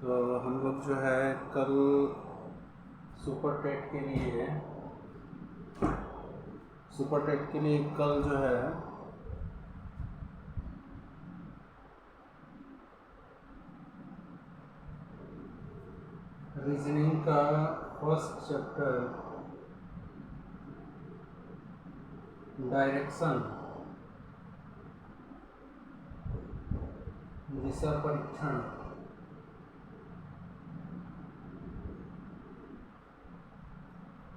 तो हम लोग जो है कल सुपर टेट के लिए कल जो है रीजनिंग का फर्स्ट चैप्टर डायरेक्शन दिशा परीक्षण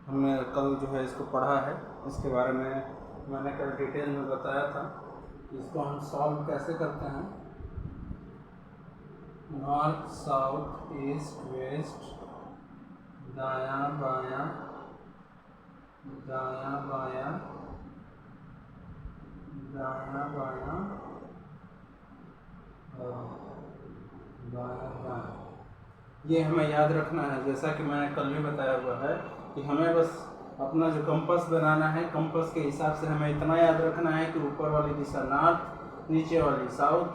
हमने कल जो है इसको पढ़ा है। इसके बारे में मैंने कल डिटेल में बताया था। इसको हम सॉल्व कैसे करते हैं। नॉर्थ साउथ ईस्ट वेस्ट दायां बायां दायां बायां दायां बायां दायां बायां, ये हमें याद रखना है। जैसा कि मैंने कल भी बताया हुआ है कि हमें बस अपना जो कंपास बनाना है, कंपास के हिसाब से हमें इतना याद रखना है कि ऊपर वाली दिशा नॉर्थ, नीचे वाली साउथ,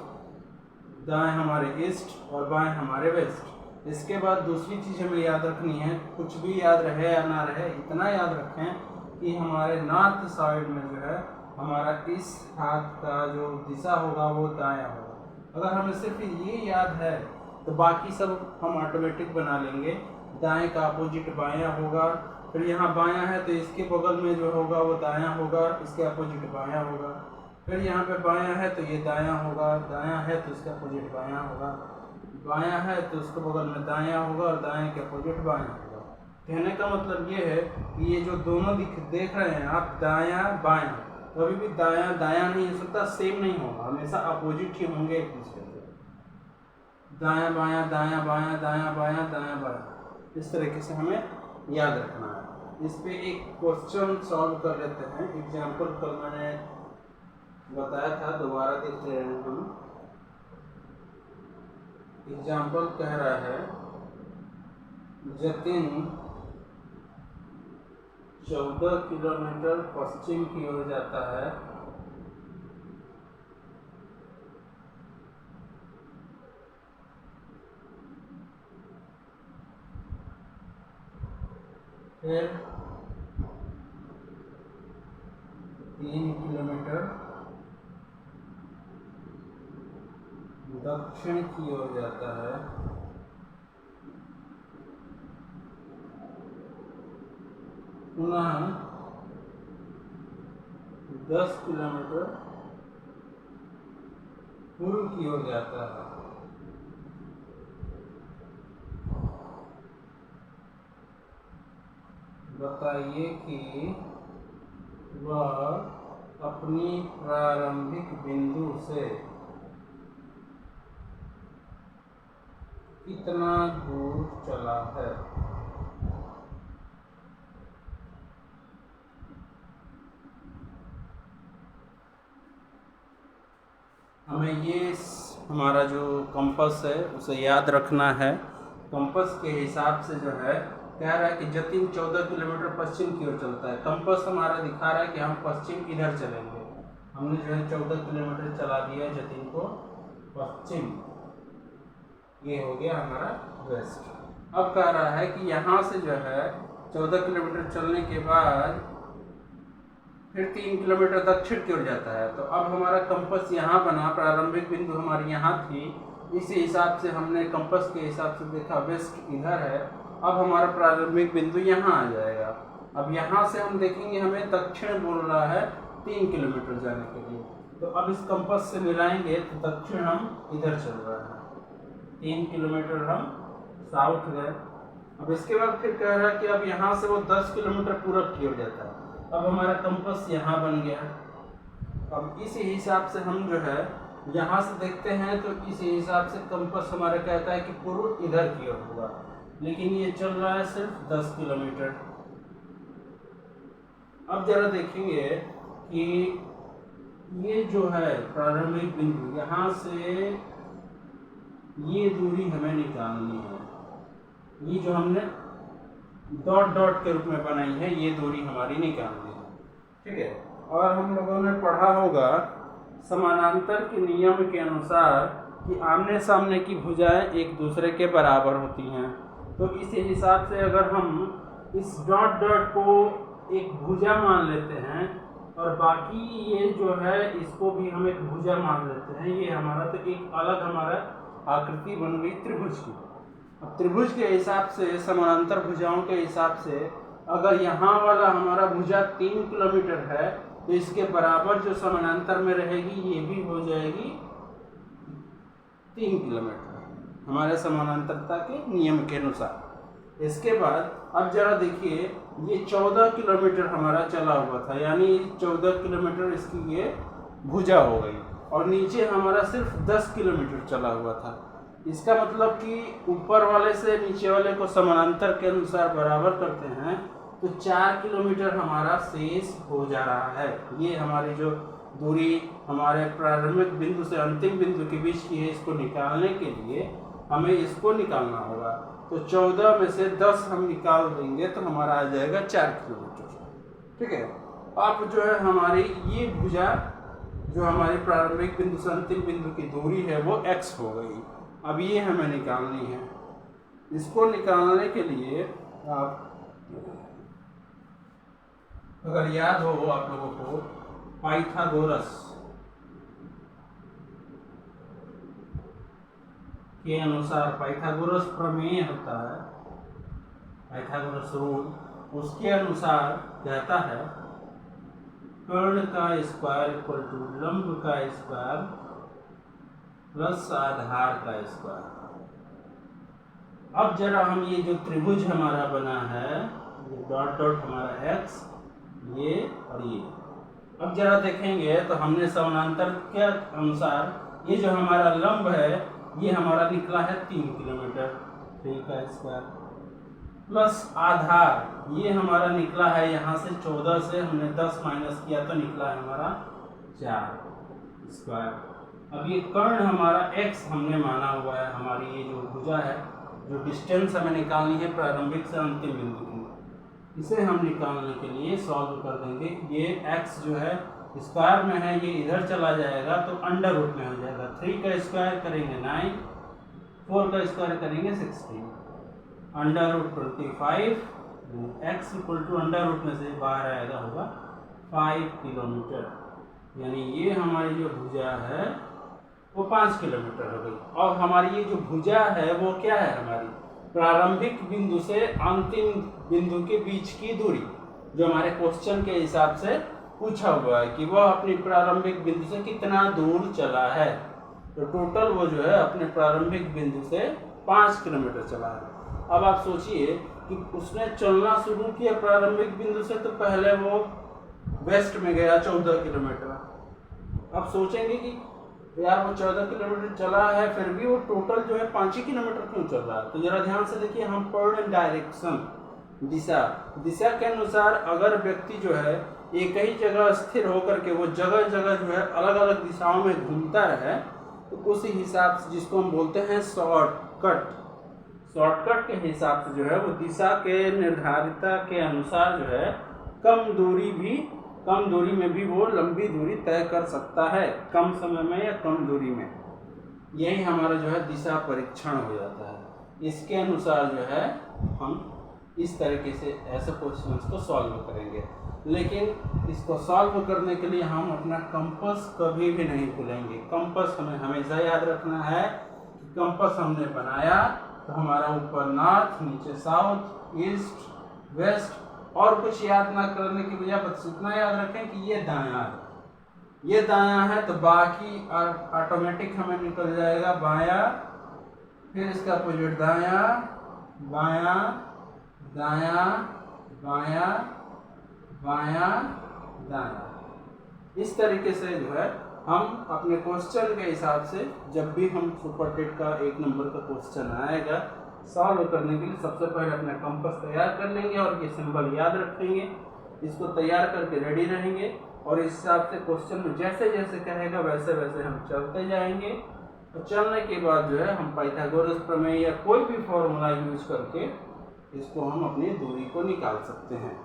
दाएं हमारे ईस्ट और बाएं हमारे वेस्ट। इसके बाद दूसरी चीज़ हमें याद रखनी है, कुछ भी याद रहे या ना रहे, इतना याद रखें कि हमारे नॉर्थ साइड में जो है हमारा इस हाथ का जो दिशा होगा वो दायां होगा। अगर हमें सिर्फ ये याद है तो बाकी सब हम ऑटोमेटिक बना लेंगे। दाएं का अपोजिट बायां होगा, फिर यहाँ बायां है तो इसके बगल में जो होगा वो दायां होगा, इसके अपोजिट बायां होगा। फिर यहाँ पे बायां है तो ये दायां होगा, दायां है तो इसका अपोजिट बायां होगा, बायां है तो उसके बगल में दायां होगा और दाएं के अपोजिट बायां होगा। कहने का मतलब ये है कि ये जो दोनों देख रहे हैं आप, दायां बायां, कभी भी दायां दायां नहीं हो सकता, सेम नहीं होगा, हमेशा अपोजिट ही होंगे एक दूसरे के। दायां बायां दायां बायां दायां बायां दायां बायां, इस तरीके से हमें याद रखना है। इस पे एक क्वेश्चन सॉल्व कर लेते हैं। एग्जाम्पल कल मैंने बताया था, दोबारा देख रहे हैं हम। एग्जाम्पल कह रहा है जतिन 14 किलोमीटर पश्चिम की ओर जाता है, फिर 3 किलोमीटर दक्षिण की ओर जाता है, पुनः 10 किलोमीटर पूर्व की ओर जाता है। बताइए कि वह अपनी प्रारंभिक बिंदु से कितना दूर चला है। हमें ये हमारा जो कंपास है उसे याद रखना है। कंपास के हिसाब से जो है कह रहा है कि जतिन 14 किलोमीटर पश्चिम की ओर चलता है। कंपास हमारा दिखा रहा है कि हम पश्चिम इधर चलेंगे। हमने जो है 14 किलोमीटर चला दिया जतिन को पश्चिम, ये हो गया हमारा वेस्ट। अब कह रहा है कि यहाँ से जो है 14 किलोमीटर चलने के बाद फिर 3 किलोमीटर दक्षिण की ओर जाता है। तो अब हमारा कंपास यहाँ बना, प्रारंभिक बिंदु हमारी यहाँ थी, इसी हिसाब से हमने कंपास के हिसाब से देखा वेस्ट इधर है। अब हमारा प्रारंभिक बिंदु यहाँ आ जाएगा। अब यहाँ से हम देखेंगे हमें दक्षिण बोल रहा है 3 किलोमीटर जाने के लिए, तो अब इस कंपास से मिलाएंगे तो दक्षिण हम इधर चल रहा है, 3 किलोमीटर हम साउथ गए। अब इसके बाद फिर कह रहा है कि अब यहाँ से वो 10 किलोमीटर पूरब की ओर जाता है। अब हमारा कंपास यहाँ बन गया। अब इसी हिसाब से हम जो है यहाँ से देखते हैं तो इसी हिसाब से कंपास हमारा कहता है कि पूर्व इधर की ओर होगा, लेकिन ये चल रहा है सिर्फ 10 किलोमीटर। अब जरा देखेंगे कि ये जो है प्रारंभिक बिंदु, यहाँ से ये दूरी हमें निकालनी है। ये जो हमने डॉट डॉट के रूप में बनाई है, ये दूरी हमारी निकालनी है, ठीक है। और हम लोगों ने पढ़ा होगा समानांतर के नियम के अनुसार कि आमने सामने की भुजाएं एक दूसरे के बराबर होती हैं। तो इस हिसाब से अगर हम इस डॉट डॉट को एक भुजा मान लेते हैं और बाकी ये जो है इसको भी हम एक भुजा मान लेते हैं, ये हमारा तो एक अलग हमारा आकृति बन गई त्रिभुज की। अब त्रिभुज के हिसाब से, समानांतर भुजाओं के हिसाब से, अगर यहाँ वाला हमारा भुजा 3 किलोमीटर है तो इसके बराबर जो समानांतर में रहेगी ये भी हो जाएगी 3 किलोमीटर हमारे समानांतरता के नियम के अनुसार। इसके बाद अब जरा देखिए, ये 14 किलोमीटर हमारा चला हुआ था, यानी 14 किलोमीटर इसकी ये भुजा हो गई और नीचे हमारा सिर्फ 10 किलोमीटर चला हुआ था। इसका मतलब कि ऊपर वाले से नीचे वाले को समानांतर के अनुसार बराबर करते हैं तो 4 किलोमीटर हमारा शेष हो जा रहा है। ये हमारी जो दूरी हमारे प्रारंभिक बिंदु से अंतिम बिंदु के बीच की है, इसको निकालने के लिए हमें इसको निकालना होगा। तो 14 में से 10 हम निकाल देंगे तो हमारा आ जाएगा 4 किलोमीटर। ठीक है। अब जो है हमारी ये भुजा जो हमारी प्रारंभिक बिंदु से अंतिम बिंदु की दूरी है वो x हो गई। अब ये हमें निकालनी है। इसको निकालने के लिए आप अगर याद हो आप लोगों को पाइथागोरस के अनुसार, पाइथागोरस प्रमेय होता है, पाइथागोरस रूल, उसके अनुसार कहता है कर्ण का स्क्वायर इक्वल टू लंब का स्क्वायर प्लस आधार का स्क्वायर। अब जरा हम ये जो त्रिभुज हमारा बना है, ये डॉट डॉट हमारा x, ये और ये, अब जरा देखेंगे तो हमने समानांतर के अनुसार ये जो हमारा लंब है ये हमारा निकला है 3 किलोमीटर, 3 का स्क्वायर, प्लस आधार ये हमारा निकला है यहाँ से 14 से हमने 10 माइनस किया तो निकला है हमारा 4 स्क्वायर। अब ये कर्ण हमारा x हमने माना हुआ है, हमारी ये जो भुजा है, जो डिस्टेंस हमें निकालनी है प्रारंभिक से अंतिम बिंदु की, इसे हम निकालने के लिए सॉल्व कर देंगे। ये x जो है स्क्वायर में है, ये इधर चला जाएगा तो अंडर रूट में हो जाएगा। 3 का स्क्वायर करेंगे 9, 4 का स्क्वायर करेंगे 16, under root 25, x equal to under root में से बाहर आएगा होगा 5 किलोमीटर। यानी ये हमारी जो भुजा है वो 5 किलोमीटर हो गई। और हमारी ये जो भुजा है वो क्या है, हमारी प्रारंभिक बिंदु से अंतिम बिंदु के बीच की दूरी, जो हमारे क्वेश्चन के हिसाब से पूछा हुआ है कि वह अपनी प्रारंभिक बिंदु से कितना दूर चला है। तो टोटल वो जो है अपने प्रारंभिक बिंदु से 5 किलोमीटर चला है। अब आप सोचिए कि उसने चलना शुरू किया प्रारंभिक बिंदु से, तो पहले वो वेस्ट में गया 14 किलोमीटर। अब सोचेंगे कि यार वो 14 किलोमीटर चला है, फिर भी वो टोटल जो है 5 ही किलोमीटर क्यों चल रहा है। तो जरा ध्यान से देखिए, हम पढ़ डायरेक्शन, दिशा के अनुसार अगर व्यक्ति जो है एक ही जगह स्थिर होकर के वो जगह जगह जो है अलग अलग दिशाओं में घूमता रहे, तो उसी हिसाब से, जिसको हम बोलते हैं शॉर्टकट के हिसाब से जो है वो दिशा के निर्धारिता के अनुसार जो है कम दूरी में भी वो लंबी दूरी तय कर सकता है, कम समय में या कम दूरी में। यही हमारा जो है दिशा परीक्षण हो जाता है। इसके अनुसार जो है हम इस तरीके से ऐसे क्वेश्चंस को सॉल्व करेंगे। लेकिन इसको सॉल्व करने के लिए हम अपना कंपास कभी भी नहीं भूलेंगे। कंपास हमें हमेशा याद रखना है कि कंपास हमने बनाया तो हमारा ऊपर नॉर्थ, नीचे साउथ, ईस्ट, वेस्ट, और कुछ याद ना करने की बजाय बस इतना याद रखें कि ये दायां है, ये दायां है, तो बाकी ऑटोमेटिक हमें निकल जाएगा बायां, फिर इसका अपोजिट दायां, बायां, दायां, बायां, बायां, दायां। इस तरीके से जो है हम अपने क्वेश्चन के हिसाब से, जब भी हम सुपर टेट का 1 नंबर का क्वेश्चन आएगा, सॉल्व करने के लिए सबसे पहले अपना कंपास तैयार कर लेंगे और ये सिंबल याद रखेंगे, इसको तैयार करके रेडी रहेंगे और इस हिसाब से क्वेश्चन में जैसे जैसे कहेगा वैसे वैसे हम चलते जाएंगे। और चलने के बाद जो है हम पाइथागोरस प्रमेय या कोई भी फॉर्मूला यूज करके इसको हम अपनी दूरी को निकाल सकते हैं।